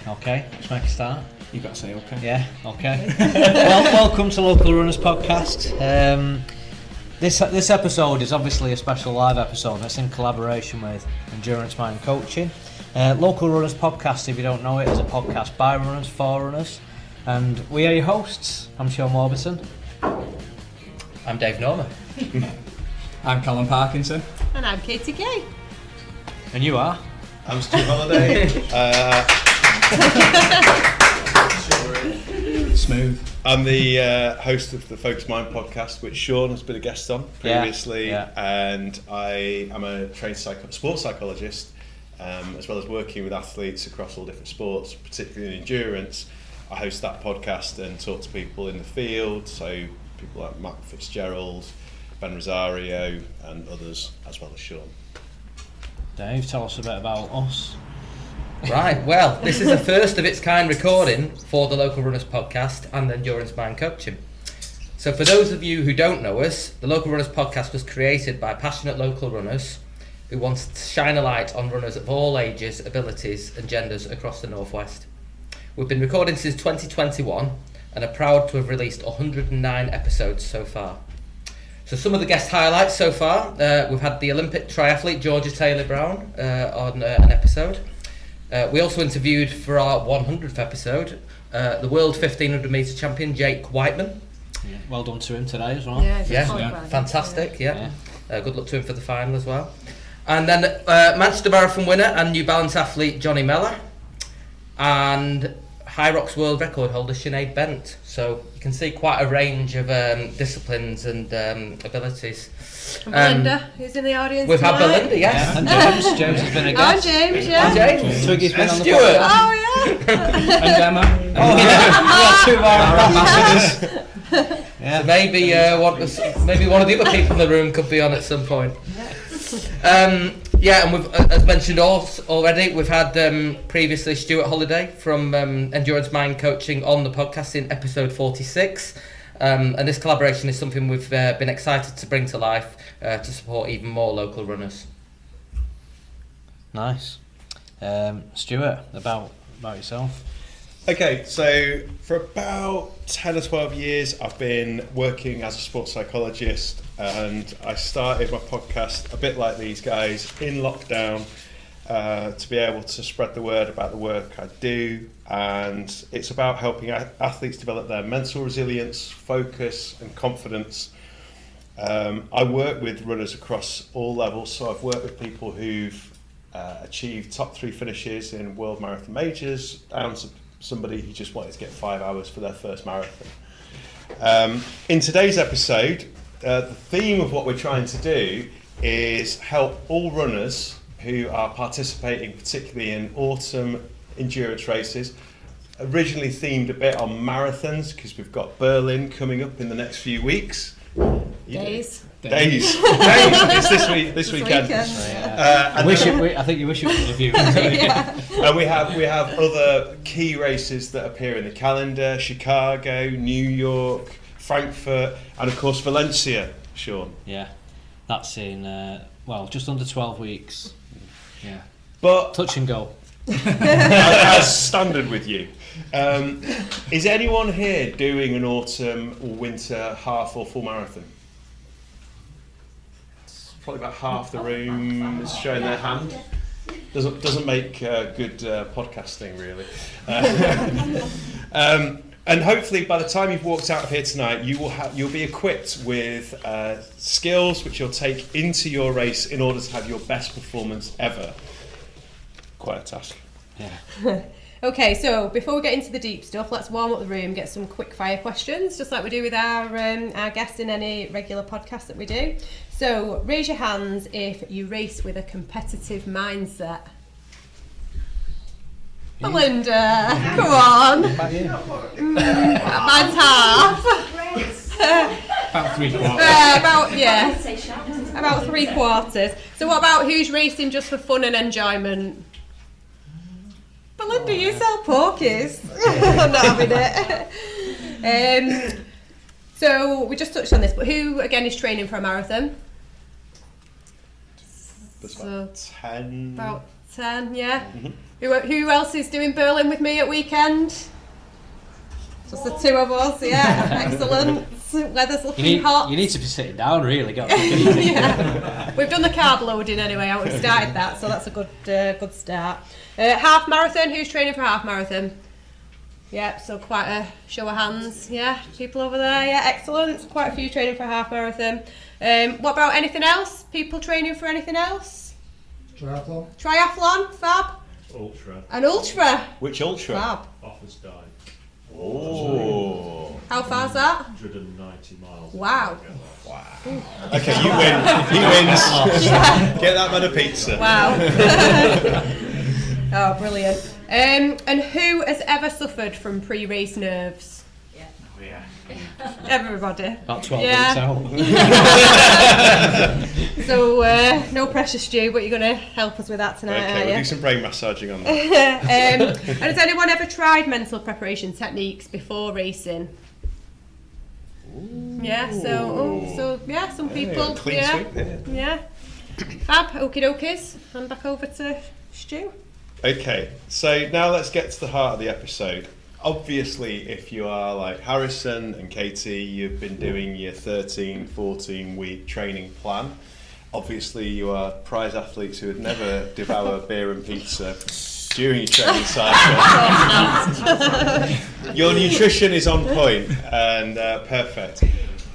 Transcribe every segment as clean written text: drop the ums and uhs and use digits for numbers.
Okay, let's make a start. You've got to say okay. Yeah, okay. Welcome to Local Runners Podcast. This episode is obviously a special live episode that's in collaboration with Endurance Mind Coaching. Local Runners Podcast, if you don't know it, is a podcast by runners, for runners. And we are your hosts. I'm Sean Warburton. I'm Dave Norman. I'm Colin Parkinson. And I'm Katie Kay. And you are? I'm Stuart Holliday. Smooth. I'm the host of the Focus Mind podcast, which Sean has been a guest on previously, and I am a trained sports psychologist, as well as working with athletes across all different sports, particularly in endurance. I host that podcast and talk to people in the field, so people like Matt Fitzgerald, Ben Rosario, and others, as well as Sean. Dave, tell us a bit about us. Right, well, this is a first of its kind recording for the Local Runners Podcast and Endurance Mind Coaching. So for those of you who don't know us, the Local Runners Podcast was created by passionate local runners who want to shine a light on runners of all ages, abilities and genders across the Northwest. We've been recording since 2021 and are proud to have released 109 episodes so far. So some of the guest highlights so far, we've had the Olympic triathlete Georgia Taylor-Brown on an episode. We also interviewed for our 100th episode the world 1500 metre champion Jake Whiteman. Yeah, well done to him today as well. Fantastic. Good luck to him for the final as well. And then Manchester Marathon winner and New Balance athlete Johnny Mellor, and High Rocks world record holder Sinead Bent. So you can see quite a range of disciplines and abilities. And Belinda, who's in the audience We've tonight. had Belinda, yes. Yeah, and James has been a guest. Oh, James, yeah. And James. Twiggy's been And on the Stuart. podcast. Oh, yeah. And Emma. Oh, yeah. Two of our ambassadors. So maybe maybe one of the other people in the room could be on at some point. And we've, as mentioned already, we've had previously Stuart Holliday from Endurance Mind Coaching on the podcast in episode 46. And this collaboration is something we've been excited to bring to life to support even more local runners. Nice. Stuart, about yourself. Okay, so for about 10 or 12 years I've been working as a sports psychologist, and I started my podcast a bit like these guys in lockdown to be able to spread the word about the work I do, and it's about helping athletes develop their mental resilience, focus and confidence. I work with runners across all levels, so I've worked with people who've achieved top 3 finishes in World Marathon Majors, down to somebody who just wanted to get 5 hours for their first marathon. In today's episode, the theme of what we're trying to do is help all runners who are participating, particularly in autumn endurance races, originally themed a bit on marathons because we've got Berlin coming up in the next few weeks. Days. It's this weekend. Yeah. I think you wish it was a review. And we have other key races that appear in the calendar: Chicago, New York, Frankfurt, and of course Valencia. Sean. Yeah, that's in just under 12 weeks. Yeah, but touch and go. as standard with you. Is anyone here doing an autumn or winter half or full marathon? It's probably about half the room is showing their hand. Doesn't make good podcasting really. And hopefully by the time you've walked out of here tonight, you'll be equipped with skills which you'll take into your race in order to have your best performance ever. Quite a task. Yeah. Okay, so before we get into the deep stuff, let's warm up the room, get some quick fire questions, just like we do with our guests in any regular podcast that we do. So raise your hands if you race with a competitive mindset. Belinda, come on. Mine's half. About 3/4. About 3/4. So what about who's racing just for fun and enjoyment? Belinda, you sell porkies. I'm not having it. So we just touched on this, but who again is training for a marathon? There's about 10. About 10, yeah. Mm-hmm. Who else is doing Berlin with me at weekend? Just the two of us, yeah. Excellent. Weather's looking hot. You need to be sitting down, really. Get off your feet. Yeah. We've done the carb loading anyway, and we've started that, so that's a good start. Half marathon. Who's training for half marathon? Yeah, so quite a show of hands. Yeah, people over there. Yeah, excellent. Quite a few training for half marathon. What about anything else? People training for anything else? Triathlon. Fab. Ultra. An ultra. Which ultra? Fab. Office dive. Oh. How far's that? 190 miles. Wow. Okay, you win. He wins. Get that man a pizza. Wow. Oh, brilliant. And who has ever suffered from pre-race nerves? Yeah. Everybody. About 12 Yeah. weeks out. So, no pressure, Stu, but you're going to help us with that tonight, Okay, aren't we'll you? do some brain massaging on that. And has anyone ever tried mental preparation techniques before racing? Yeah, so yeah, some people. Clean yeah, sweep there. yeah. Fab, okie dokies. Hand back over to Stu. Okay, so now let's get to the heart of the episode. Obviously, if you are like Harrison and Katie, you've been doing your 13, 14 week training plan. Obviously, you are prize athletes who would never devour beer and pizza during your training cycle. Your nutrition is on point and perfect.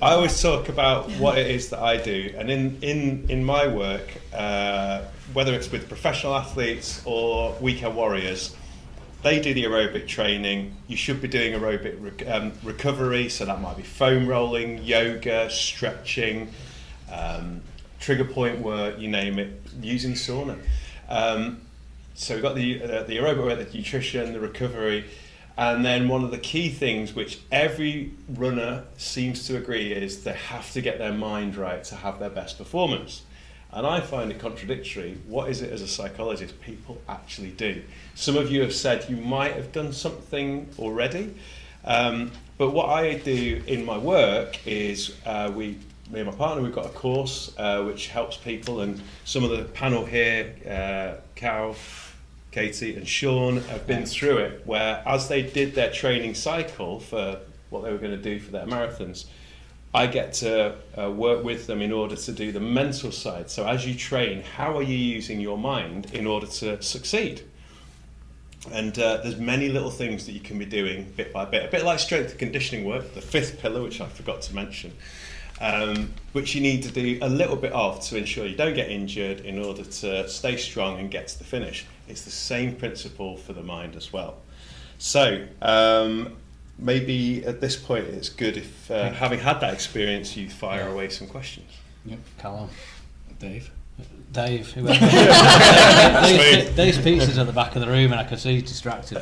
I always talk about what it is that I do, and in my work, whether it's with professional athletes or weekend warriors, they do the aerobic training. You should be doing aerobic recovery, so that might be foam rolling, yoga, stretching, trigger point work, you name it, using sauna. So we've got the aerobic work, the nutrition, the recovery, and then one of the key things which every runner seems to agree is they have to get their mind right to have their best performance. And I find it contradictory. What is it as a psychologist people actually do? Some of you have said you might have done something already, but what I do in my work is me and my partner, we've got a course which helps people, and some of the panel here, Cal, Katie and Sean have been through it, where as they did their training cycle for what they were going to do for their marathons, I get to work with them in order to do the mental side. So as you train, how are you using your mind in order to succeed? And there's many little things that you can be doing bit by bit, a bit like strength and conditioning work, the fifth pillar, which I forgot to mention, which you need to do a little bit of to ensure you don't get injured in order to stay strong and get to the finish. It's the same principle for the mind as well. So maybe at this point it's good if, having had that experience, you fire away some questions. Yep. Callum. Dave. Dave, whoever. Dave's pizza's at the back of the room and I can see he's distracted.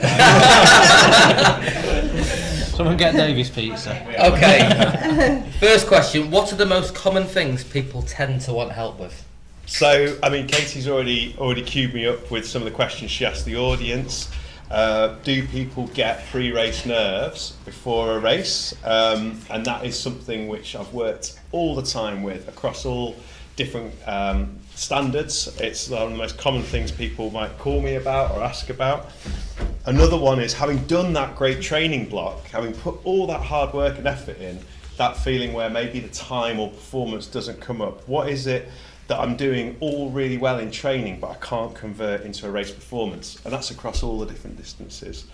Someone get Dave's pizza. Okay. First question, what are the most common things people tend to want help with? So, I mean, Katie's already queued me up with some of the questions she asked the audience. Do people get pre-race nerves before a race? And that is something which I've worked all the time with across all different standards. It's one of the most common things people might call me about or ask about. Another one is having done that great training block, having put all that hard work and effort in, that feeling where maybe the time or performance doesn't come up. What is it that I'm doing all really well in training but I can't convert into a race performance? And that's across all the different distances.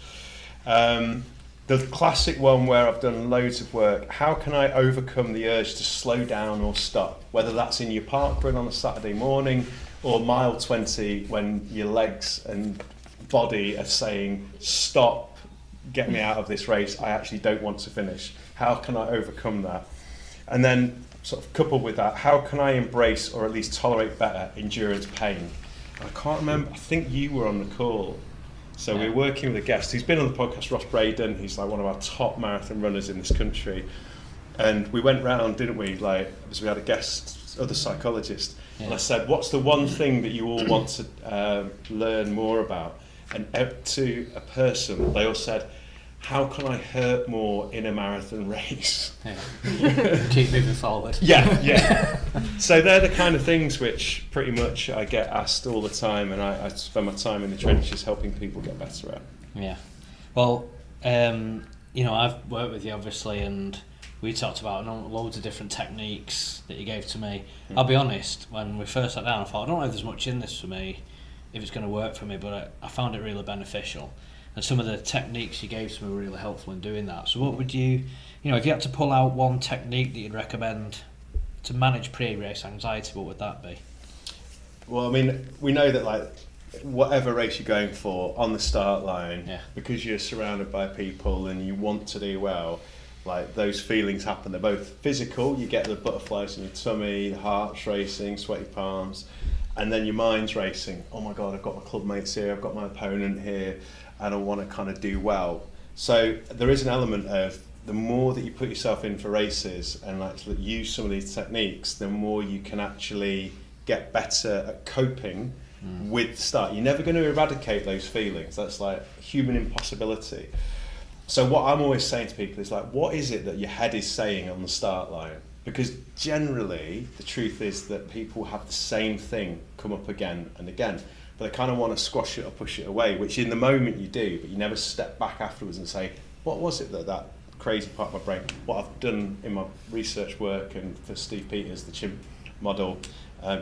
The classic one where I've done loads of work, how can I overcome the urge to slow down or stop? Whether that's in your park run on a Saturday morning or mile 20 when your legs and body are saying, stop, get me out of this race, I actually don't want to finish. How can I overcome that? And then sort of coupled with that, how can I embrace or at least tolerate better endurance pain? I can't remember, I think you were on the call. So we're working with a guest who's been on the podcast, Ross Braden. He's like one of our top marathon runners in this country. And we went round, didn't we? Like, as we had a guest, other psychologist. Yeah. And I said, what's the one thing that you all want to learn more about? And to a person, they all said, how can I hurt more in a marathon race? Yeah. Keep moving forward. Yeah. So they're the kind of things which pretty much I get asked all the time, and I spend my time in the trenches helping people get better at. Yeah. Well, I've worked with you obviously, and we talked about loads of different techniques that you gave to me. I'll be honest, when we first sat down, I thought, I don't know if there's much in this for me, if it's going to work for me, but I found it really beneficial. And some of the techniques you gave to me were really helpful in doing that. So what would if you had to pull out one technique that you'd recommend to manage pre-race anxiety, what would that be? Well, I mean, we know that like whatever race you're going for on the start line, because you're surrounded by people and you want to do well, like those feelings happen. They're both physical, you get the butterflies in your tummy, the heart's racing, sweaty palms, and then your mind's racing. Oh my God, I've got my club mates here, I've got my opponent here, and I want to kind of do well. So there is an element of the more that you put yourself in for races and actually use some of these techniques, the more you can actually get better at coping with the start. You're never going to eradicate those feelings. That's like human impossibility. So what I'm always saying to people is like, what is it that your head is saying on the start line? Because generally, the truth is that people have the same thing come up again and again, but they kind of want to squash it or push it away, which in the moment you do, but you never step back afterwards and say, what was it that crazy part of my brain, what I've done in my research work, and for Steve Peters, the chimp model,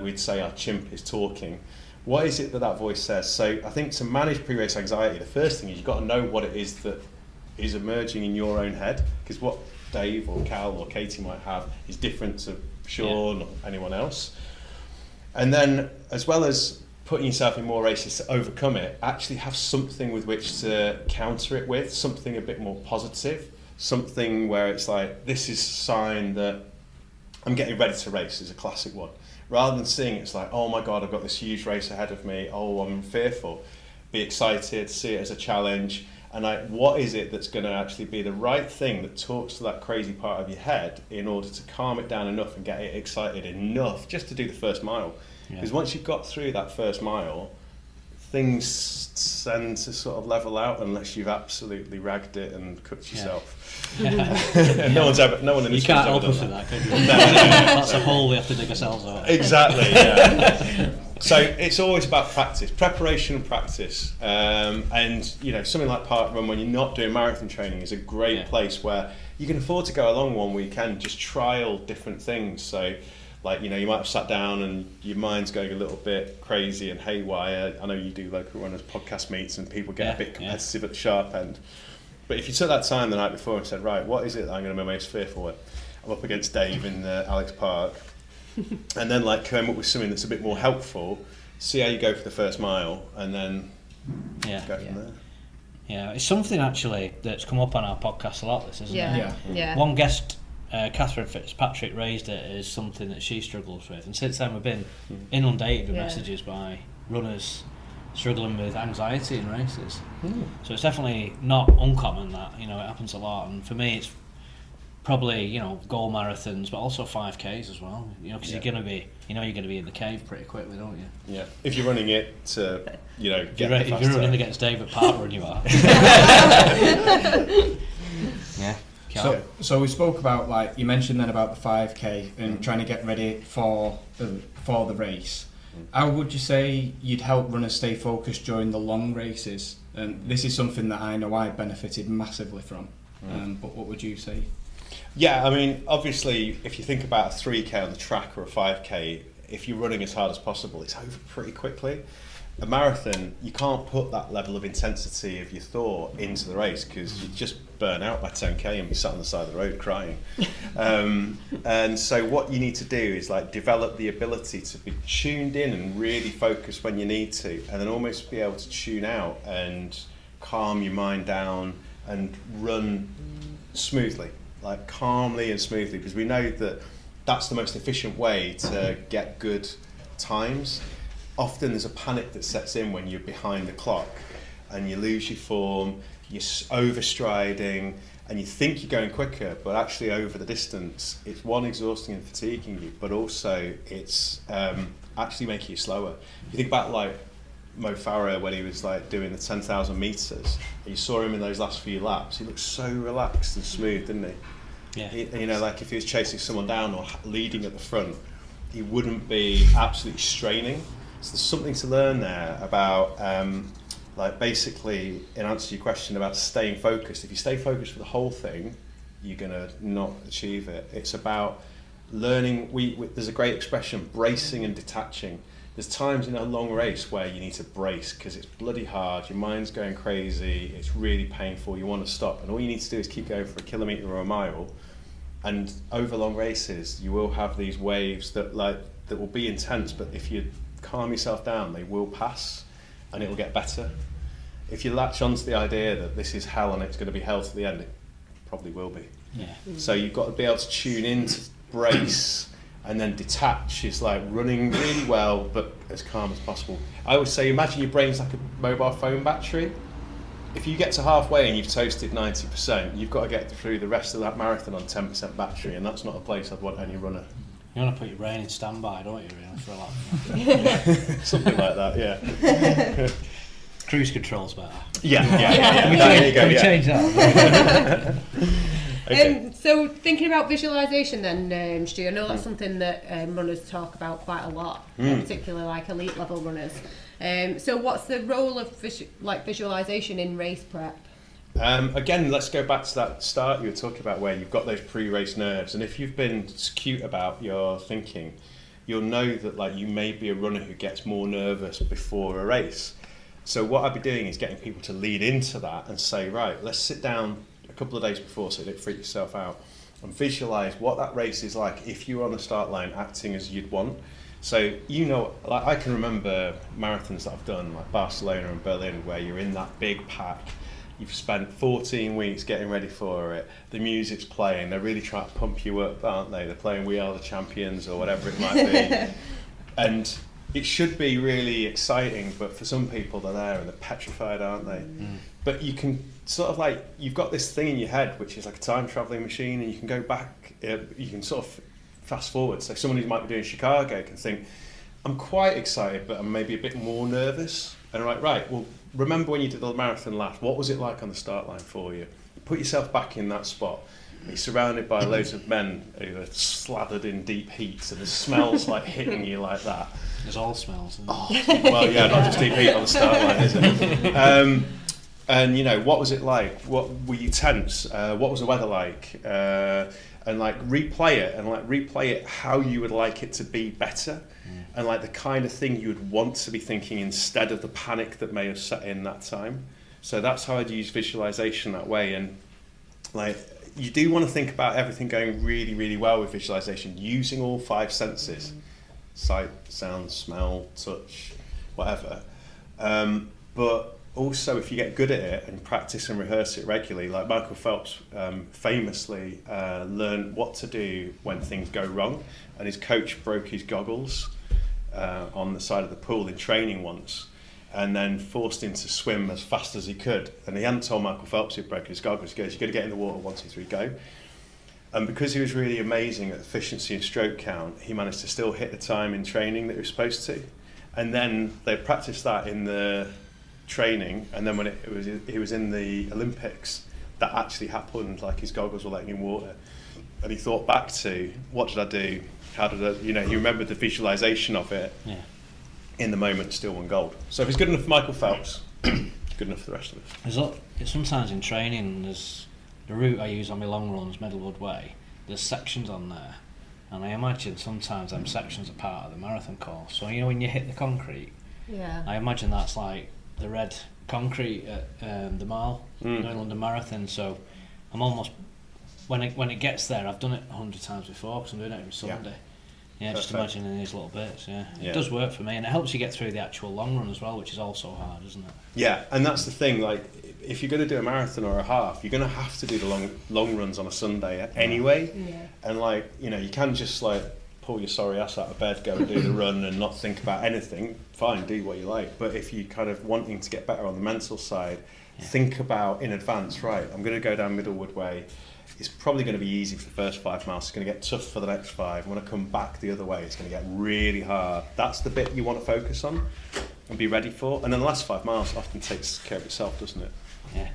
we'd say our chimp is talking. What is it that voice says? So I think to manage pre-race anxiety, the first thing is you've got to know what it is that is emerging in your own head, because what Dave or Cal or Katie might have is different to Sean or anyone else. And then, as well as putting yourself in more races to overcome it, actually have something with which to counter it with, something a bit more positive, something where it's like, this is a sign that I'm getting ready to race, is a classic one. Rather than seeing it's like, oh my God, I've got this huge race ahead of me, oh, I'm fearful. Be excited, see it as a challenge, and like, what is it that's going to actually be the right thing that talks to that crazy part of your head in order to calm it down enough and get it excited enough just to do the first mile. Because once you've got through that first mile, things tend to sort of level out unless you've absolutely ragged it and cooked yourself. No one in this you can't help us with that, can you? That's a hole we have to dig ourselves out. Exactly, yeah. So it's always about practice, preparation and practice. And something like park run when you're not doing marathon training is a great place where you can afford to go along one weekend, just trial different things. So like, you might have sat down and your mind's going a little bit crazy and haywire. I know you do local runners podcast meets and people get a bit competitive at the sharp end. But if you took that time the night before and said, right, what is it that I'm going to be most fearful with? I'm up against Dave in Alex Park. And then like come up with something that's a bit more helpful, see how you go for the first mile, and then go from there. Yeah, it's something actually that's come up on our podcast a lot, this, isn't it? Yeah. One guest, Catherine Fitzpatrick, raised it as something that she struggles with, and since then we've been inundated with messages by runners struggling with anxiety in races. So it's definitely not uncommon that, it happens a lot, and for me it's probably, goal marathons, but also 5Ks as well, because you're going to be, you're going to be in the cave pretty quickly, don't you? Yeah, if you're running it to, get if you're running against David Parker, and you are. Yeah. So we spoke about, like, you mentioned then about the 5K and trying to get ready for the race. How would you say you'd help runners stay focused during the long races? And this is something that I know I benefited massively from. But what would you say? Yeah, I mean, obviously, if you think about a 3K on the track or a 5K, if you're running as hard as possible, it's over pretty quickly. A marathon, you can't put that level of intensity of your thought into the race because you just burn out by 10K and be sat on the side of the road crying. And so what you need to do is like develop the ability to be tuned in and really focus when you need to, and then almost be able to tune out and calm your mind down and run smoothly, like calmly and smoothly, because we know that that's the most efficient way to get good times. Often there's a panic that sets in when you're behind the clock and you lose your form, you're overstriding, and you think you're going quicker, but actually over the distance, it's one, exhausting and fatiguing you, but also it's actually making you slower. If you think about like Mo Farah when he was like doing the 10,000 meters. You saw him in those last few laps. He looked so relaxed and smooth, didn't he? Yeah. You know, like if he was chasing someone down or leading at the front, he wouldn't be absolutely straining. So there's something to learn there about, like basically, in answer to your question about staying focused. If you stay focused for the whole thing, you're gonna not achieve it. It's about learning. There's a great expression, bracing and detaching. There's times in a long race where you need to brace because it's bloody hard, your mind's going crazy, it's really painful, you want to stop, and all you need to do is keep going for a kilometre or a mile. And over long races, you will have these waves that will be intense, but if you calm yourself down, they will pass and it will get better. If you latch onto the idea that this is hell and it's going to be hell to the end, it probably will be. Yeah. So you've got to be able to tune in to brace, and then detach is like running really well but as calm as possible. I always say, imagine your brain's like a mobile phone battery. If you get to halfway and you've toasted 90%, you've got to get through the rest of that marathon on 10% battery, and that's not a place I'd want any runner. You want to put your brain in standby, don't you, really, for a lap? Something like that, yeah. Cruise control's better. Yeah. Can we change that? Okay. So thinking about visualization then, Stu, I know that's something that runners talk about quite a lot, particularly like elite level runners. So what's the role of visualization in race prep? Again, let's go back to that start you were talking about where you've got those pre-race nerves, and if you've been cute about your thinking, you'll know that like you may be a runner who gets more nervous before a race. So what I'd be doing is getting people to lead into that and say, right, let's sit down a couple of days before so you don't freak yourself out and visualize what that race is like if you were on the start line acting as you'd want. So, you know, like I can remember marathons that I've done, like Barcelona and Berlin, where you're in that big pack. You've spent 14 weeks getting ready for it. The music's playing. They're really trying to pump you up, aren't they? They're playing We Are the Champions or whatever it might be. And it should be really exciting, but for some people they're there and they're petrified, aren't they? But you can sort of like, you've got this thing in your head which is like a time travelling machine, and you can go back, you can sort of fast forward. So someone who might be doing Chicago can think, I'm quite excited but I'm maybe a bit more nervous. And I'm like, right, well, remember when you did the marathon last, what was it like on the start line for you? Put yourself back in that spot. You're surrounded by loads of men who are slathered in deep heat, and the smells like hitting you like that. There's all smells. Well, yeah, not just deep heat on the start line, is it? And you know, what was it like? What were you tense? What was the weather like? And like replay it how you would like it to be better, and like the kind of thing you would want to be thinking instead of the panic that may have set in that time. So that's how I'd use visualization that way. And like, you do want to think about everything going really, really well with visualization, using all 5 senses: sight, sound, smell, touch, whatever. But also, if you get good at it and practice and rehearse it regularly, like Michael Phelps famously learned what to do when things go wrong, and his coach broke his goggles on the side of the pool in training once, and then forced him to swim as fast as he could. And he hadn't told Michael Phelps he'd broken his goggles. He goes, you've got to get in the water, 1, 2, 3, go. And because he was really amazing at efficiency and stroke count, he managed to still hit the time in training that he was supposed to. And then they practiced that in the training, and then when he was in the Olympics, that actually happened. Like, his goggles were letting him water, and he thought back to, what did I do? How did I, you know, he remembered the visualization of it. Yeah. In the moment, still won gold. So if it's good enough for Michael Phelps, it's good enough for the rest of us. Sometimes in training, there's the route I use on my long runs, Middlewood Way, there's sections on there, and I imagine sometimes them sections are part of the marathon course. So you know when you hit the concrete, I imagine that's like the red concrete at the mile, going London Marathon. So I'm almost, when it gets there, I've done it 100 times before because I'm doing it every Sunday. Yeah, just imagining these little bits, It does work for me, and it helps you get through the actual long run as well, which is also hard, isn't it? Yeah, and that's the thing, like, if you're going to do a marathon or a half, you're going to have to do the long runs on a Sunday anyway. And like, you know, you can just like pull your sorry ass out of bed, go and do the run and not think about anything. Fine, do what you like. But if you kind of wanting to get better on the mental side, think about in advance, right, I'm going to go down Middlewood Way. it's probably going to be easy for the first 5 miles. It's going to get tough for the next 5. When I come back the other way, it's going to get really hard. That's the bit you want to focus on and be ready for. And then the last 5 miles often takes care of itself, doesn't it? Yeah.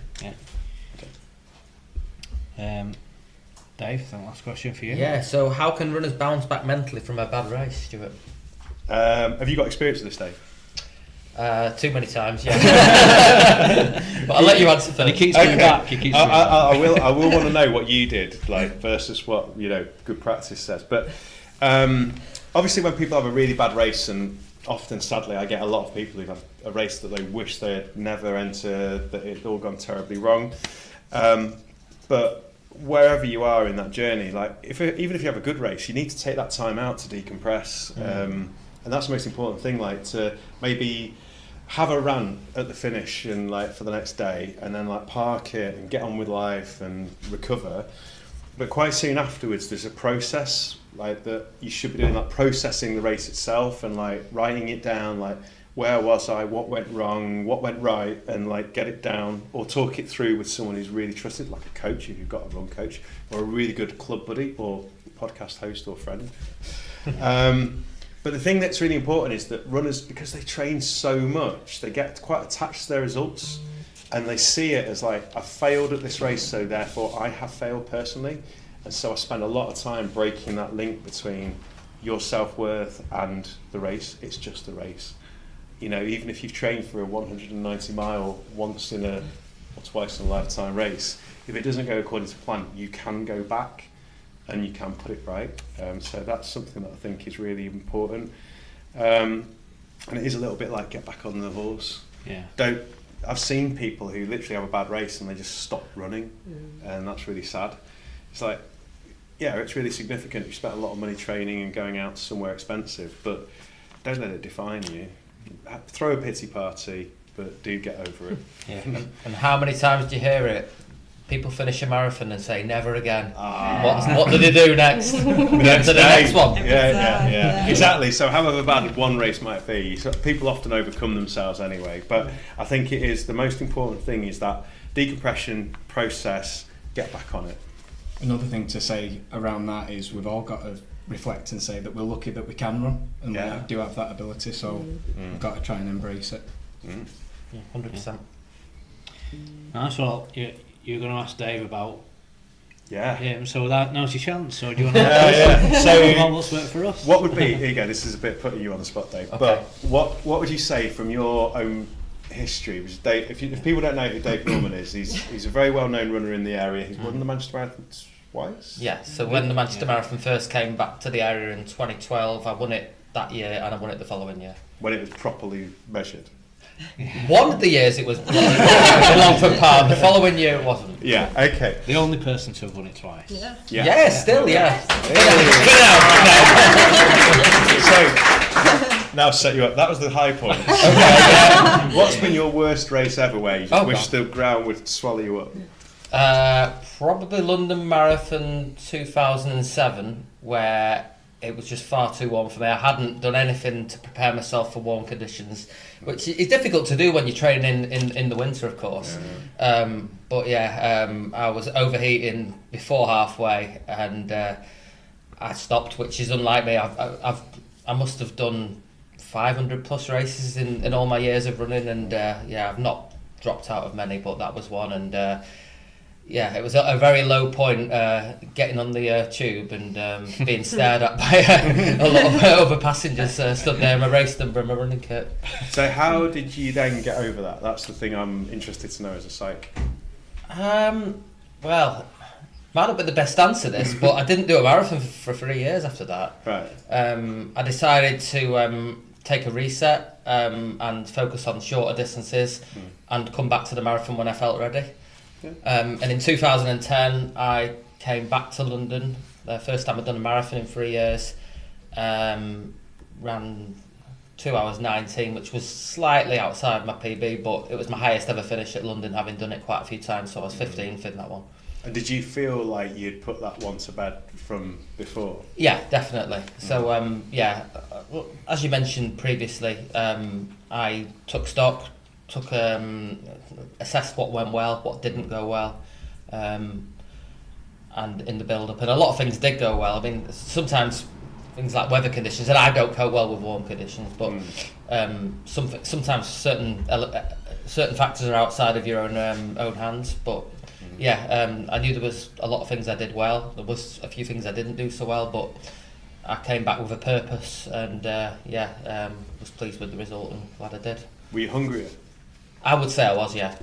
Dave, the last question for you. Yeah, so how can runners bounce back mentally from a bad race, Stuart? Have you got experience of this, Dave? Too many times, yeah. But I'll let you answer first. And he keeps coming back. I will want to know what you did, like versus what good practice says. But obviously, when people have a really bad race, and often, sadly, I get a lot of people who've had a race that they wish they had never entered, that it all gone terribly wrong. But wherever you are in that journey, like even if you have a good race, you need to take that time out to decompress, and that's the most important thing. Like to maybe have a run at the finish and like for the next day, and then like park it and get on with life and recover. But quite soon afterwards, there's a process like that you should be doing, like processing the race itself and like writing it down, like where was I, what went wrong, what went right, and like get it down or talk it through with someone who's really trusted, like a coach if you've got a run coach, or a really good club buddy or podcast host or friend. But the thing that's really important is that runners, because they train so much, they get quite attached to their results and they see it as like, I failed at this race, so therefore I have failed personally. And so I spend a lot of time breaking that link between your self-worth and the race. It's just a race. Even if you've trained for a 190 mile once in or twice in a lifetime race, if it doesn't go according to plan, you can go back and you can put it right. So that's something that I think is really important. And it is a little bit like get back on the horse. Yeah. I've seen people who literally have a bad race and they just stop running, and that's really sad. It's like, yeah, it's really significant. You spent a lot of money training and going out somewhere expensive, but don't let it define you. Throw a pity party, but do get over it. Yeah. And how many times do you hear it? People finish a marathon and say, never again. What do they do next? Go to the next one. Yeah. Exactly. So however bad one race might be, people often overcome themselves anyway. But I think it is the most important thing is that decompression process, get back on it. Another thing to say around that is we've all got to reflect and say that we're lucky that we can run and we do have that ability, so we've got to try and embrace it. Yeah, 100%. Nice. Well, you're going to ask Dave about him, so now's your chance. So do you want to so what's worked for us? What would be, here you go, this is a bit putting you on the spot, Dave, but what would you say from your own history? Because Dave, if people don't know who Dave Norman is, he's a very well-known runner in the area. He's won the Manchester Marathon twice. Yeah, so when the Manchester Marathon first came back to the area in 2012, I won it that year and I won it the following year. When it was properly measured. One of the years it was Longford Park, the following year it wasn't. Yeah, okay. The only person to have won it twice. Yeah, still. So, now set you up. That was the high point. What's been your worst race ever where you just wish the ground would swallow you up? Probably London Marathon 2007, where it was just far too warm for me. I hadn't done anything to prepare myself for warm conditions, which is difficult to do when you're training in the winter, of course. But I was overheating before halfway, and I stopped, which is unlike me. I must have done 500 plus races in all my years of running, and I've not dropped out of many, but that was one. And it was a very low point getting on the tube and being stared at by a lot of other passengers stood there in my race number and my running kit. So how did you then get over that? That's the thing I'm interested to know as a psych. Well, might not be the best answer this, but I didn't do a marathon for 3 years after that. Right. I decided to take a reset and focus on shorter distances and come back to the marathon when I felt ready. Yeah. And in 2010 I came back to London, the first time I'd done a marathon in 3 years, ran 2 hours 19, which was slightly outside my PB, but it was my highest ever finish at London, having done it quite a few times, so I was 15th in that one. And did you feel like you'd put that one to bed from before? Yeah, definitely. So as you mentioned previously, I took stock, assessed what went well, what didn't go well, and in the build-up, and a lot of things did go well. I mean, sometimes things like weather conditions, and I don't cope well with warm conditions, but sometimes certain factors are outside of your own hands. But I knew there was a lot of things I did well. There was a few things I didn't do so well, but I came back with a purpose, and was pleased with the result and glad I did. Were you hungrier? I would say I was, yeah,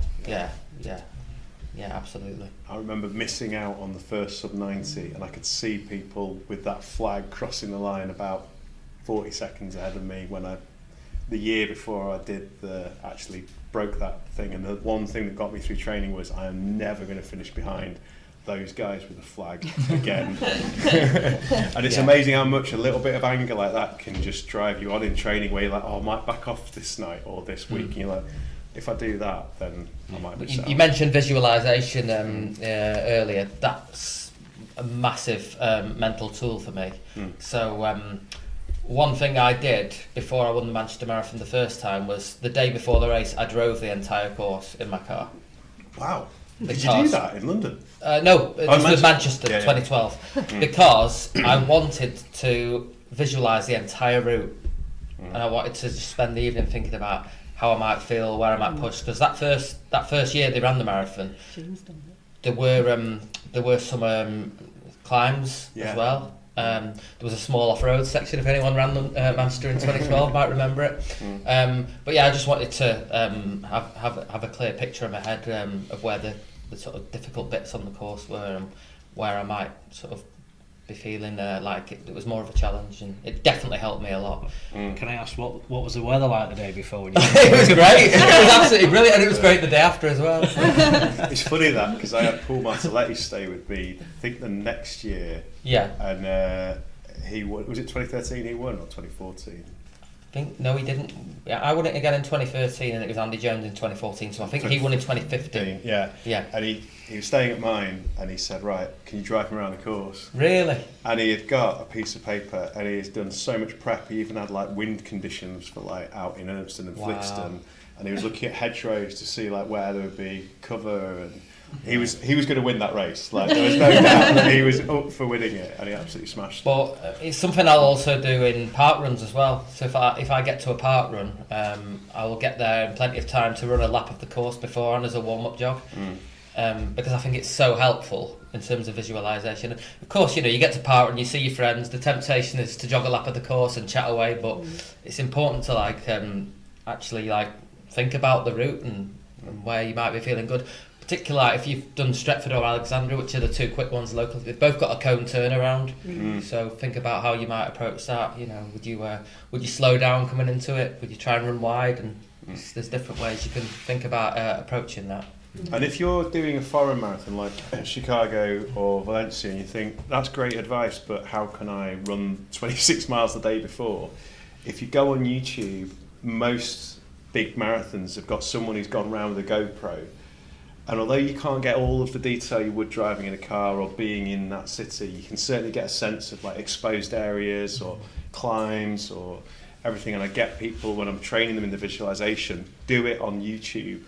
absolutely. I remember missing out on the first sub-90, and I could see people with that flag crossing the line about 40 seconds ahead of me when the year before I actually broke that thing. And the one thing that got me through training was I am never going to finish behind those guys with a flag again. And it's amazing how much a little bit of anger like that can just drive you on in training, where you're like, I might back off this night or this week, and you're like, if I do that, then I might miss out. You mentioned visualisation earlier. That's a massive mental tool for me. So one thing I did before I won the Manchester Marathon the first time was the day before the race, I drove the entire course in my car. Wow. Did you do that in London? No, it was Manchester, yeah. 2012. Because I wanted to visualise the entire route. And I wanted to just spend the evening thinking about how I might feel, where I might push. Because that first year they ran the marathon, there were some climbs as well. There was a small off-road section, if anyone ran Manchester in 2012 might remember it. But yeah, I just wanted to have a clear picture in my head of where the sort of difficult bits on the course were, and where I might sort of be feeling like it was more of a challenge, and it definitely helped me a lot. Can I ask what was the weather like the day before? When you It was great. It was absolutely brilliant, and it was great the day after as well. It's funny that, because I had Paul Martelletti stay with me, I think the next year. Yeah. And he won, was it 2013 he won, or 2014? I think, no, he didn't. Yeah, I won it again in 2013, and it was Andy Jones in 2014, so I think he won in 2015. Yeah. Yeah. And he was staying at mine, and he said, right, can you drive me around the course? Really? And he had got a piece of paper, and he had done so much prep. He even had like wind conditions for like out in Urmston and Flixton, and he was looking at hedgerows to see like where there would be cover, and he was going to win that race. Like, there was no doubt that he was up for winning it, and he absolutely smashed it. But it's something I'll also do in park runs as well. So if I get to a park run, I will get there in plenty of time to run a lap of the course beforehand as a warm-up jog. Because I think it's so helpful in terms of visualisation. Of course, you get to park and you see your friends. The temptation is to jog a lap of the course and chat away, but it's important to actually think about the route and where you might be feeling good. Particularly if you've done Stretford or Alexandria, which are the two quick ones locally. They've both got a cone turnaround, so think about how you might approach that. Would you slow down coming into it? Would you try and run wide? And there's different ways you can think about approaching that. And if you're doing a foreign marathon like Chicago or Valencia, and you think, that's great advice, but how can I run 26 miles the day before? If you go on YouTube, most big marathons have got someone who's gone around with a GoPro. And although you can't get all of the detail you would driving in a car or being in that city, you can certainly get a sense of like exposed areas or climbs or everything. And I get people, when I'm training them in the visualization, do it on YouTube.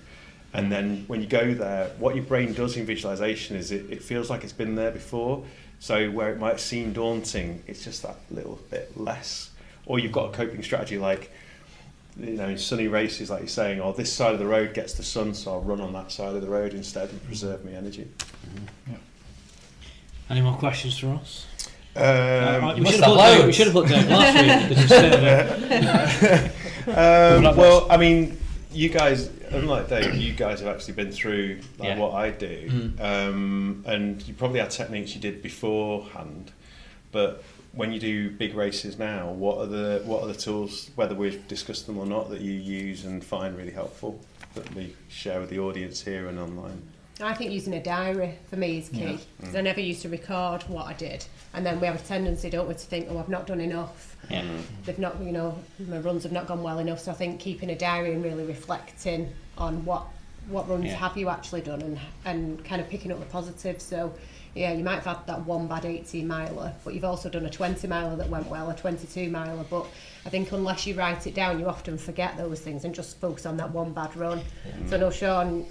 And then when you go there, what your brain does in visualization is it feels like it's been there before. So where it might seem daunting, it's just that little bit less. Or you've got a coping strategy like, in sunny races, like you're saying, this side of the road gets the sun, so I'll run on that side of the road instead and preserve my energy. Yeah. Any more questions for us? We should have put down last week. Well, I mean, you guys, unlike Dave, you guys have actually been through what I do, and you probably had techniques you did beforehand, but when you do big races now, what are the tools, whether we've discussed them or not, that you use and find really helpful that we share with the audience here and online? I think using a diary for me is key, because I never used to record what I did, and then we have a tendency, don't we, to think, I've not done enough. They've not, my runs have not gone well enough. So I think keeping a diary and really reflecting on what what runs Yeah. have you actually done, and kind of picking up the positives. So yeah, you might have had that one bad 18 miler, but you've also done a 20 miler that went well, a 22 miler. But I think unless you write it down, you often forget those things and just focus on that one bad run. So I know, Sean,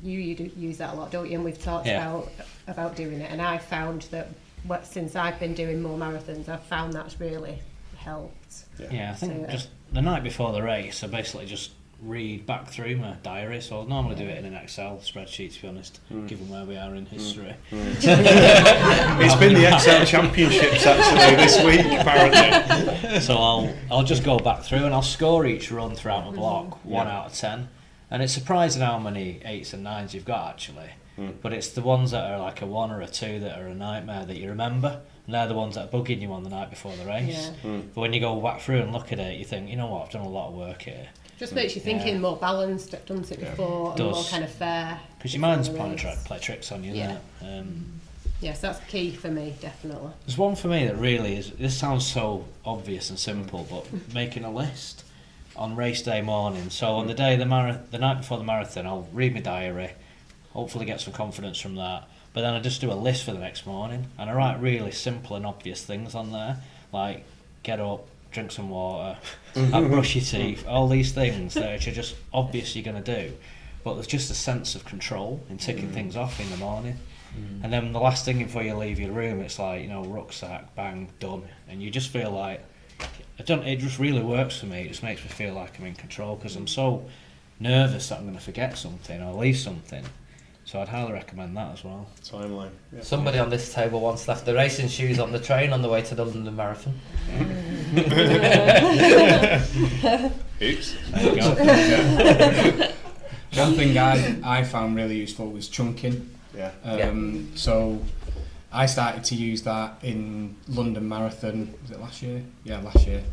you do use that a lot, don't you? And we've talked about doing it, and I found that since I've been doing more marathons, I've found that's really helped. Yeah, I think So, just the night before the race, I basically just read back through my diary. So I'll normally do it in an Excel spreadsheet, to be honest, given where we are in history. It's been the Excel Championships actually this week, apparently. So I'll just go back through and I'll score each run throughout my block, 1 out of 10. And it's surprising how many 8s and 9s you've got actually. But it's the ones that are like a 1 or a 2 that are a nightmare that you remember. And they're the ones that are bugging you on the night before the race. But when you go back through and look at it, you think, you know what, I've done a lot of work here. just makes you thinking more balanced, doesn't it, before, and more kind of fair. Because your mind's trying to play tricks on you, isn't it? Yes, that's key for me, definitely. There's one for me that really is, this sounds so obvious and simple, but making a list on race day morning. So on the day, the night before the marathon, I'll read my diary, hopefully get some confidence from that. But then I just do a list for the next morning, and I write really simple and obvious things on there, like get up, drink some water, brush your teeth, all these things that are just obvious you're going to do. But there's just a sense of control in ticking things off in the morning. And then the last thing before you leave your room, it's like, rucksack, bang, done. And you just feel like, it just really works for me. It just makes me feel like I'm in control, because I'm so nervous that I'm going to forget something or leave something. So I'd highly recommend that as well. Timeline. Yeah. Somebody on this table once left the racing shoes on the train on the way to the London Marathon. Oops. There you go. One thing I found really useful was chunking. Yeah. So I started to use that in London Marathon. Was it last year? Yeah, last year.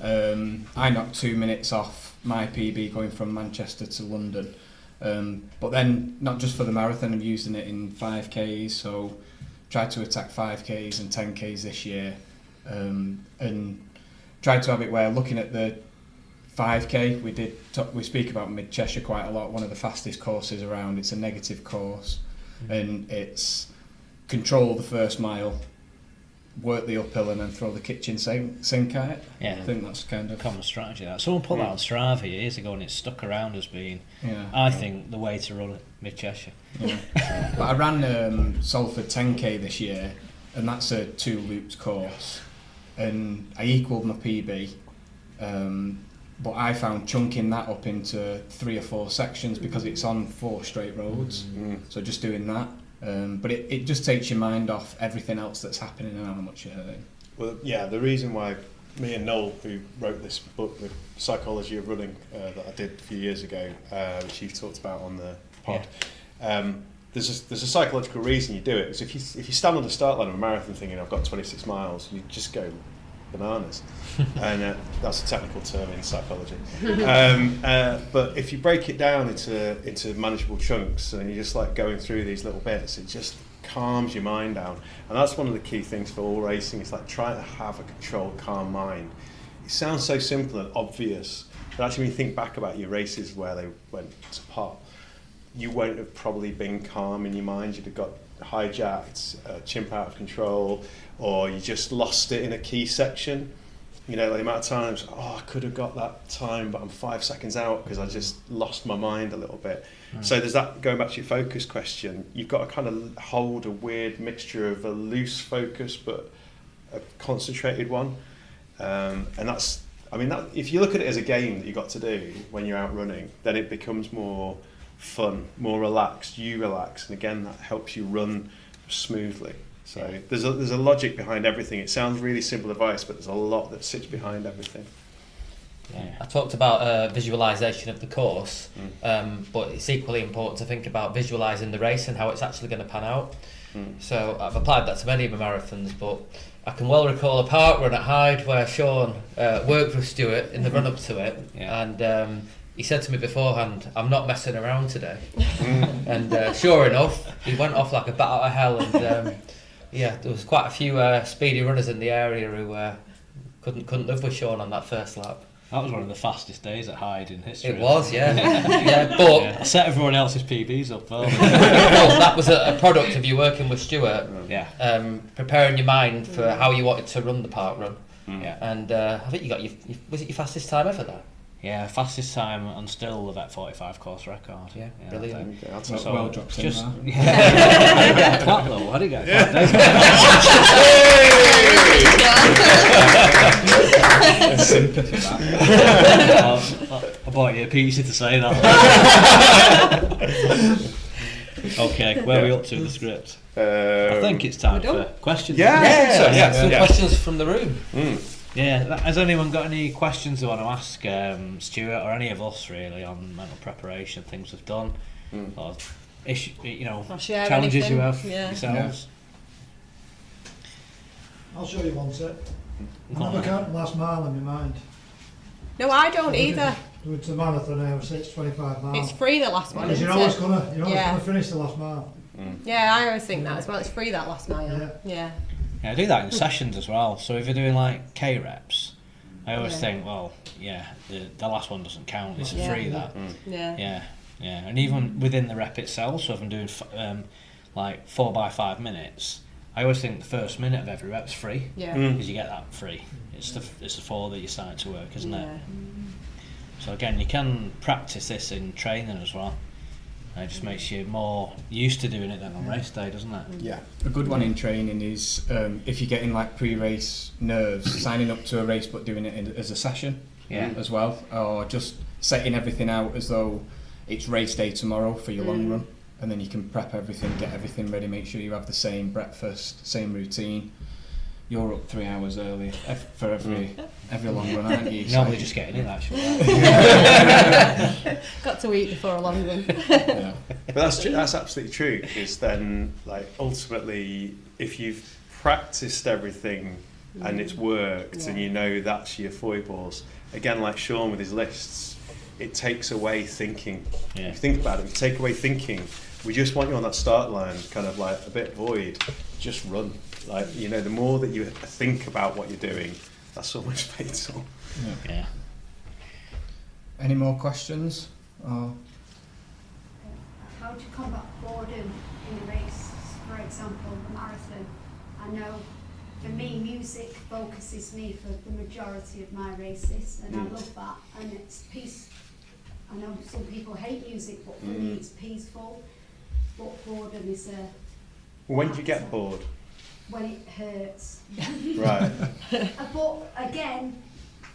I knocked 2 minutes off my PB going from Manchester to London. But then not just for the marathon, I'm using it in 5Ks. So tried to attack 5Ks and 10Ks this year, and tried to have it where, looking at the 5K, we speak about Mid Cheshire quite a lot. One of the fastest courses around. It's a negative course, and it's control the first mile, work the uphill, and then throw the kitchen sink at it. Yeah. I think that's kind of Common strategy. That someone put that on Strava years ago, and it's stuck around as being, I think, the way to run it, Mid Cheshire. But I ran Salford 10K this year, and that's a 2 loops course, and I equalled my PB. But I found chunking that up into 3 or 4 sections because it's on 4 straight roads. So just doing that. But it just takes your mind off everything else that's happening and how much you're hurting. Well, yeah, the reason why me and Noel, who wrote this book, The Psychology of Running, that I did a few years ago, which you've talked about on the pod, there's a psychological reason you do it. Because if you stand on the start line of a marathon thinking, I've got 26 miles, you just go bananas. And that's a technical term in psychology. But if you break it down into manageable chunks and you're just like going through these little bits, it just calms your mind down. And that's one of the key things for all racing. It's like trying to have a controlled, calm mind. It sounds so simple and obvious, but actually when you think back about your races where they went to pot, you won't have probably been calm in your mind. You'd have got hijacked, chimp out of control, or you just lost it in a key section. Like the amount of times, I could have got that time, but I'm 5 seconds out because I just lost my mind a little bit. So there's that, going back to your focus question, you've got to kind of hold a weird mixture of a loose focus but a concentrated one. And that's, if you look at it as a game that you've got to do when you're out running, then it becomes more fun, more relaxed. You relax, and again, that helps you run smoothly. So there's a logic behind everything. It sounds really simple advice, but there's a lot that sits behind everything. I talked about visualisation of the course, but it's equally important to think about visualising the race and how it's actually going to pan out. So I've applied that to many of my marathons, but I can well recall a park run at Hyde where Sean worked with Stuart in the run up to it, and he said to me beforehand, "I'm not messing around today." And sure enough, he went off like a bat out of hell, and there was quite a few speedy runners in the area who couldn't live with Sean on that first lap. That was one of the fastest days at Hyde in history. It was, yeah. Yeah, but Yeah, I set everyone else's PBs up. Well, well, that was a product of you working with Stuart, yeah, preparing your mind for how you wanted to run the park run. yeah, And I think you got was it your fastest time ever there? yeah. Fastest time and still the Vet 45 course record. Yeah, I brilliant. think. That's So well dropped in just there. yeah. I didn't get a clap though. I didn't get a clap. Sympathy that. I bought you a pizza to say that. Okay, where are we up to the script? I think it's time We're for done. questions. Some questions from the room. Yeah, has anyone got any questions they want to ask Stuart or any of us really on mental preparation, things we've done, or Or share challenges anything, you have yeah. yourselves? I'll show you one set. I Go on never then. count the last mile in my mind. No, I don't either. It's a marathon now, 6:25 miles. It's free, the last one, Because isn't you're always it? gonna finish the last mile. Yeah, I always think that as well. It's free, that last mile. Yeah. Yeah. Yeah, I do that in sessions as well. So if you're doing like K reps, I always Yeah. think, well, yeah, the last one doesn't count. It's Yeah. free that. Yeah. Yeah, yeah, and even within the rep itself. So if I'm doing like 4 by 5 minutes, I always think the first minute of every rep's free Yeah. because you get that free. It's the 4 that you're starting to work, isn't it? Yeah. So again, you can practice this in training as well. And it just makes you more used to doing it than on race day, doesn't it? Yeah, a good one in training is if you're getting like pre-race nerves, signing up to a race but doing it as a session Yeah. as well, or just setting everything out as though it's race day tomorrow for your long run, and then you can prep everything, get everything ready, make sure you have the same breakfast, same routine. You're up 3 hours early for every long run, aren't you? Normally just getting in actually. Got to eat before a long run. Yeah. But that's absolutely true, because then like ultimately if you've practiced everything and it's worked and you know that's your foibles, again like Sean with his lists, it takes away thinking. Yeah. If you think about it, if you take away thinking, we just want you on that start line kind of like a bit void, just run. Like, you know, the more that you think about what you're doing, that's so much fatal. Yeah. Any more questions? Or How to combat boredom in a race, for example, a marathon. I know for me, music focuses me for the majority of my races, and I love that. And it's peace. I know some people hate music, but for me, it's peaceful. But boredom is a. When do you get bored? When it hurts. Right. But again,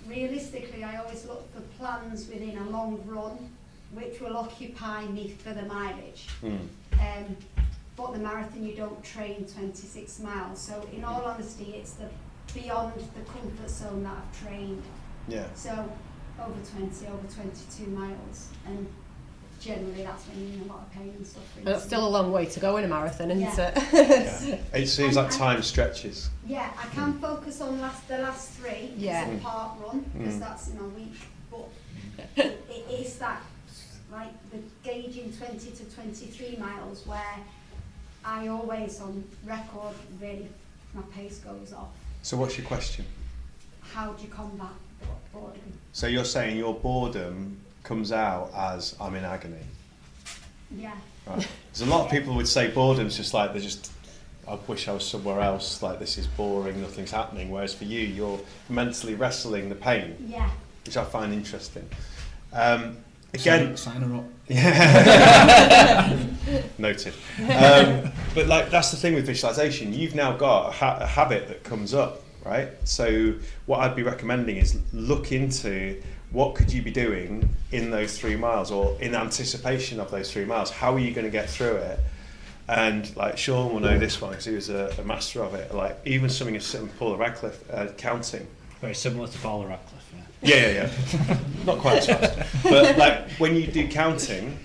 realistically, I always look for plans within a long run, which will occupy me for the mileage. But the marathon, you don't train 26 miles. So in all honesty, it's the beyond the comfort zone that I've trained. Yeah. So over 20, over 22 miles. And generally that's when you're in a lot of pain and stuff. And that's still a long way to go in a marathon, isn't Yeah. it? It seems like time stretches. Yeah, I can focus on the last 3 Yeah. as a part run, because that's in a week. But it is that, like the gauging 20 to 23 miles where I always on record really my pace goes off. So what's your question? How do you combat boredom? So you're saying your boredom comes out as I'm in agony. Yeah. Right. There's a lot of people would say boredom's just like I wish I was somewhere else, like this is boring, nothing's happening. Whereas for you, you're mentally wrestling the pain, Yeah. which I find interesting. Again, sign her up. noted. But like that's the thing with visualization. You've now got a habit that comes up, right? So what I'd be recommending is look into what could you be doing in those 3 miles, or in anticipation of those 3 miles. How are you going to get through it? And like Sean will know this one because he was a master of it. Like even something as simple as Paula Radcliffe counting. Very similar to Paula Radcliffe. Yeah. Not quite as fast. But like when you do counting,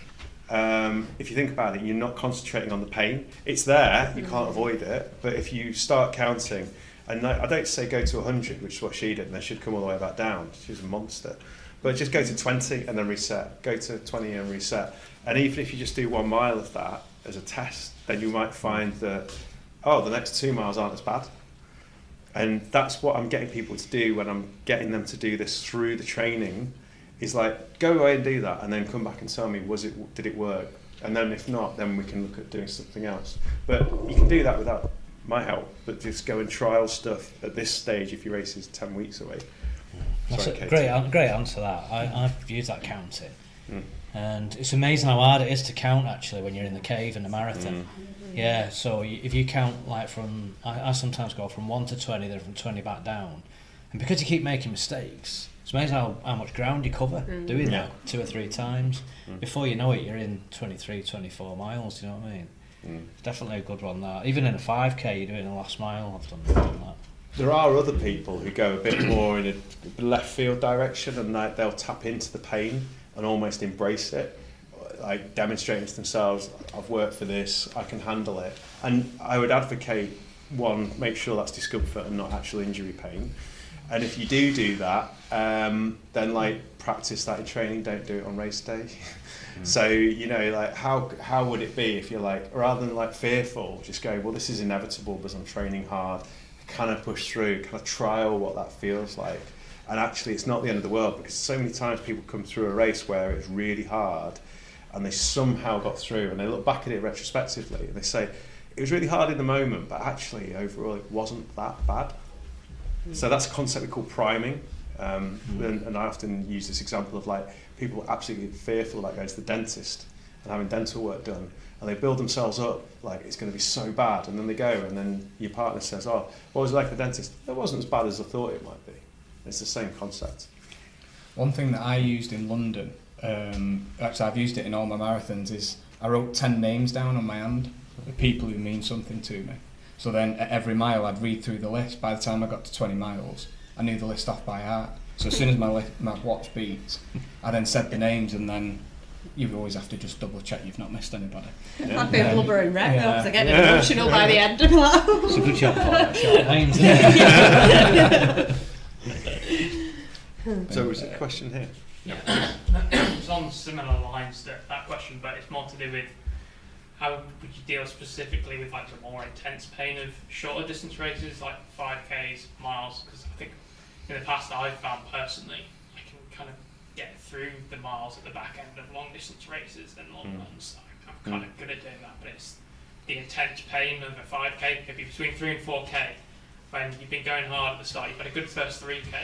if you think about it, you're not concentrating on the pain. It's there, you can't avoid it. But if you start counting, and I don't say go to 100, which is what she did, and then she'd come all the way back down. She was a monster. But just go to 20 and then reset. Go to 20 and reset. And even if you just do 1 mile of that as a test, then you might find that, the next 2 miles aren't as bad. And that's what I'm getting people to do when I'm getting them to do this through the training, is like, go away and do that, and then come back and tell me, did it work? And then if not, then we can look at doing something else. But you can do that without my help, but just go and trial stuff at this stage if your race is 10 weeks away. That's Sorry, a Katie. great answer that. I've used that counting. And it's amazing how hard it is to count actually when you're in the cave in a marathon. Yeah, so if you count like from, I sometimes go from 1 to 20, then from 20 back down. And because you keep making mistakes, it's amazing how much ground you cover doing that 2 or 3 times. Before you know it, you're in 23, 24 miles, you know what I mean? It's definitely a good one, that. Even in a 5k, you're doing the last mile, I've done that. There are other people who go a bit more in a left field direction, and like they'll tap into the pain and almost embrace it, like demonstrating to themselves, I've worked for this, I can handle it. And I would advocate, one, make sure that's discomfort and not actual injury pain. And if you do that, then like practice that in training, don't do it on race day. So, you know, like how would it be if you're like, rather than like fearful, just go, well, this is inevitable because I'm training hard, kind of push through, kind of trial what that feels like. And actually it's not the end of the world, because so many times people come through a race where it's really hard and they somehow got through, and they look back at it retrospectively and they say, it was really hard in the moment, but actually overall it wasn't that bad. So that's a concept we call priming. And I often use this example of like people are absolutely fearful about going to the dentist and having dental work done, and they build themselves up like it's going to be so bad, and then they go, and then your partner says, oh, what was it like at the dentist? It wasn't as bad as I thought it might be. It's the same concept. One thing that I used in London, actually I've used it in all my marathons, is I wrote 10 names down on my hand of people who mean something to me. So then at every mile I'd read through the list. By the time I got to 20 miles, I knew the list off by heart. So as soon as my watch beats, I then said the names, and then you always have to just double check you've not missed anybody. I'd be a blubbering wreck though, because I get emotional by the end of that. It's a good shot for that short names, isn't it? So was the question here? Yeah, it's on similar lines to that question, but it's more to do with how would you deal specifically with like the more intense pain of shorter distance races, like 5Ks, miles? Because I think in the past I've found personally I can kind of get through the miles at the back end of long distance races and long runs. I'm kind of good at doing that, but it's the intense pain of a 5K, could be between 3 and 4K, when you've been going hard at the start, you've had a good first 3K,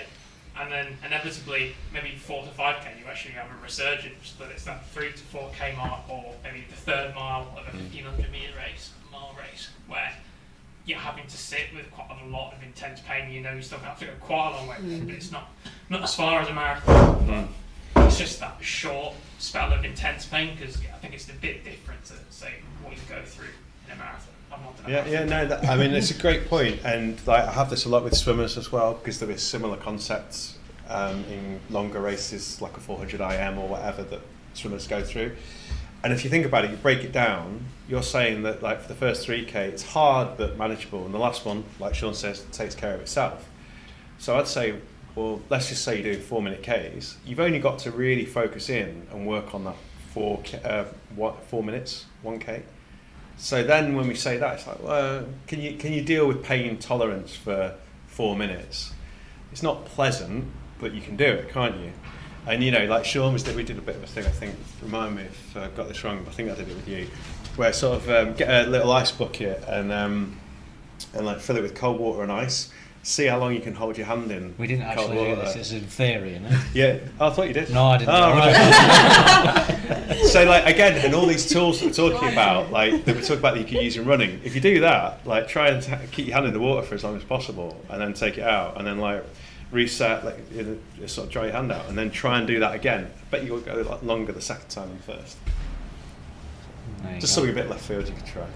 and then inevitably maybe 4 to 5K you actually have a resurgence, but it's that 3 to 4K mark, or maybe the third mile of a 1500 metre race, a mile race, where you're having to sit with quite a lot of intense pain. You know you're still going to have to go quite a long way, but it's not as far as a marathon, but it's just that short spell of intense pain, because I think it's a bit different to say what you go through in a marathon. I mean, it's a great point, and like I have this a lot with swimmers as well, because there is similar concepts in longer races like a 400 IM or whatever that swimmers go through. And if you think about it, you break it down, you're saying that like for the first 3K it's hard but manageable, and the last one, like Sean says, takes care of itself. So I'd say, well, let's just say you're doing 4-minute Ks, you've only got to really focus in and work on that 4 minutes, 1K. So then when we say that, it's like, well, can you deal with pain tolerance for 4 minutes? It's not pleasant, but you can do it, can't you? And you know, like Sean we did a bit of a thing, I think, remind me if I got this wrong, but I think I did it with you, where sort of get a little ice bucket and like fill it with cold water and ice, see how long you can hold your hand in. We didn't actually do this, it's in theory, isn't it? Yeah, I thought you did. No, I didn't. Oh, right. So like again, and all these tools that we're talking about, like that we talk about that you can use in running, if you do that, like try and keep your hand in the water for as long as possible, and then take it out, and then like reset, like sort of dry your hand out, and then try and do that again. I bet you'll go a lot longer the second time than first. Just something a bit left field you could try.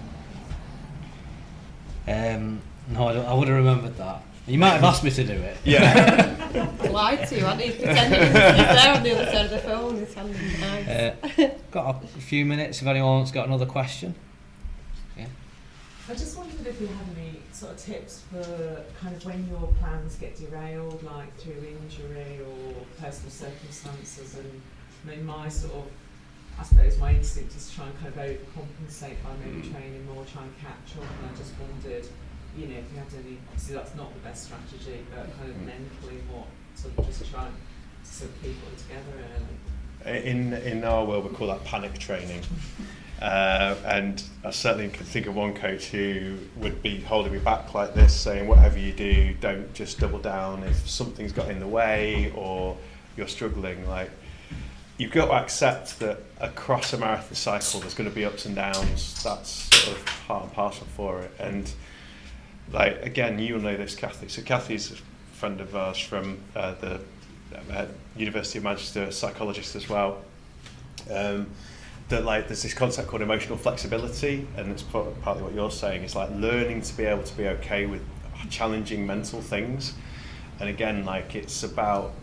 No, I would have remembered that. You might have asked me to do it. Yeah. Lied to you, hadn't he? Pretending he's there on the other side of the phone, his hand in the eyes. Got a few minutes if anyone's got another question. Yeah. I just wondered if you had any sort of tips for kind of when your plans get derailed, like through injury or personal circumstances. And I mean, my sort of, I suppose my instinct is to try and kind of overcompensate by maybe training more, try and catch up. And I just wondered, you know, if you had any, obviously that's not the best strategy, but kind of mentally what sort of just trying to sort of keep it together early. In our world, we call that panic training. And I certainly can think of one coach who would be holding me back like this, saying, whatever you do, don't just double down if something's got in the way or you're struggling. Like, you've got to accept that across a marathon cycle there's going to be ups and downs. That's sort of part and parcel for it. And like, again, you'll know this, Kathy. So Kathy's a friend of ours from the University of Manchester, a psychologist as well. That like there's this concept called emotional flexibility, and it's partly what you're saying. It's like learning to be able to be okay with challenging mental things. And again, like, it's about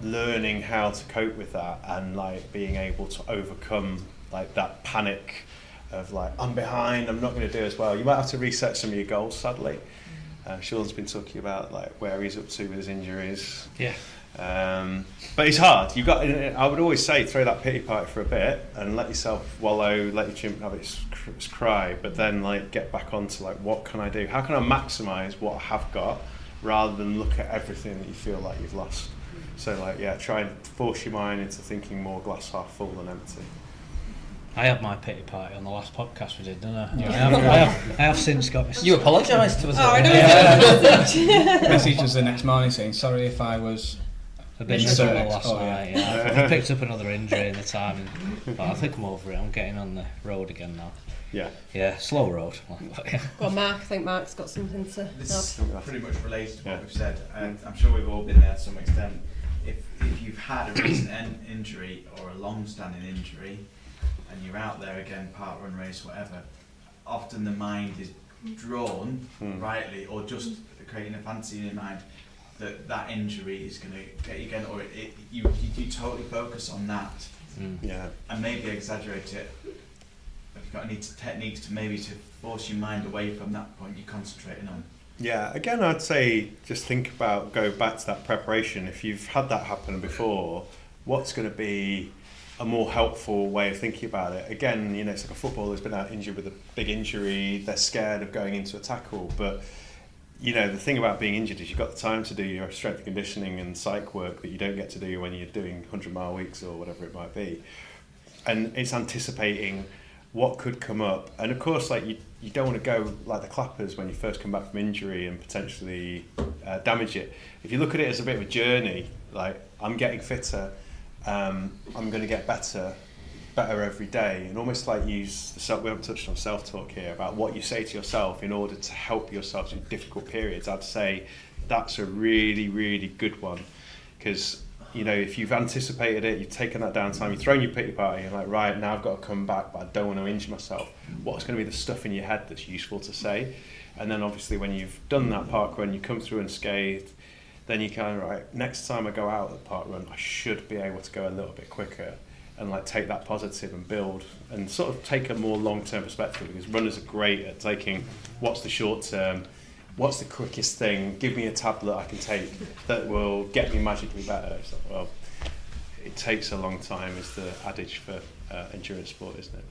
learning how to cope with that and like being able to overcome like that panic of like, I'm behind, I'm not going to do as well. You might have to reset some of your goals, sadly. Sean's been talking about like where he's up to with his injuries. Yeah. But it's hard. You've got. I would always say throw that pity party for a bit and let yourself wallow, let your chimp have its cry, but then like get back onto like, what can I do? How can I maximise what I have got, rather than look at everything that you feel like you've lost. So like, yeah, try and force your mind into thinking more glass half full than empty. I had my pity party on the last podcast we did, didn't I? Yeah. I have since got my... You apologised to us. Oh, I know. Message us the next morning saying, sorry if I was I've been miserable last Oh, night. Yeah. I picked up another injury in the time, but I think I'm over it. I'm getting on the road again now. Yeah. Yeah, slow road. But, yeah. Well, Mark, I think Mark's got something to This add. is pretty much related to what Yeah. we've said, and I'm sure we've all been there to some extent. If you've had a recent injury or a long-standing injury, and you're out there again, park run, race, whatever, often the mind is drawn, rightly, or just creating a fantasy in your mind that that injury is going to get you again, or you totally focus on that, Yeah. and maybe exaggerate it. Have you got any techniques to force your mind away from that point you're concentrating on? Yeah, again, I'd say just think about, go back to that preparation. If you've had that happen before, what's going to be a more helpful way of thinking about it? Again, you know, it's like a footballer's been out injured with a big injury, they're scared of going into a tackle, but you know, the thing about being injured is you've got the time to do your strength and conditioning and psych work that you don't get to do when you're doing 100-mile weeks or whatever it might be. And it's anticipating what could come up. And of course, like you don't want to go like the clappers when you first come back from injury and potentially damage it. If you look at it as a bit of a journey, like, I'm getting fitter, I'm going to get better every day, and almost like use the we haven't touched on self-talk here about what you say to yourself in order to help yourself through difficult periods. I'd say that's a really, really good one, because you know, if you've anticipated it, you've taken that downtime, you've thrown your pity party, you're like, right, now I've got to come back, but I don't want to injure myself. What's going to be the stuff in your head that's useful to say? And then obviously when you've done that park run, you come through unscathed, then you kind of, right, next time I go out at the park run, I should be able to go a little bit quicker, and like take that positive and build and sort of take a more long-term perspective, because runners are great at taking what's the short term, what's the quickest thing, give me a tablet I can take that will get me magically better. It's like, well, it takes a long time is the adage for endurance sport, isn't it?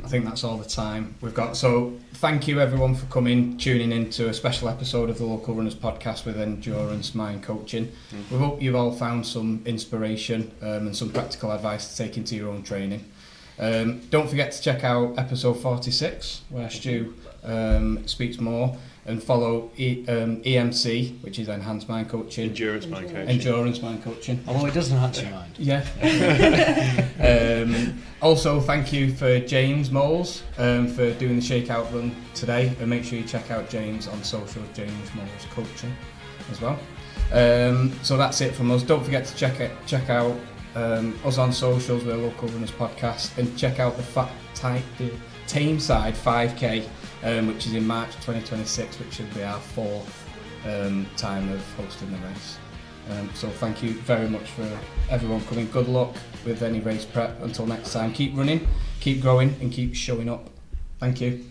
I think that's all the time we've got. So thank you everyone for coming, tuning in to a special episode of the Local Runners Podcast with Endurance Mind Coaching. We hope you've all found some inspiration and some practical advice to take into your own training. Don't forget to check out episode 46 where Stu speaks more, and follow EMC, which is Enhanced Mind Coaching. Endurance Mind Coaching. Endurance Mind Coaching. Although it doesn't enhance your mind. Yeah. Also, thank you for James Moles for doing the shakeout run today, and make sure you check out James on social, James Moles Coaching as well. So that's it from us. Don't forget to check out us on socials with Local Runners Podcast, and check out the Tameside 5K, which is in March 2026, which should be our fourth time of hosting the race. So thank you very much for everyone coming. Good luck with any race prep. Until next time, keep running, keep growing, and keep showing up. Thank you.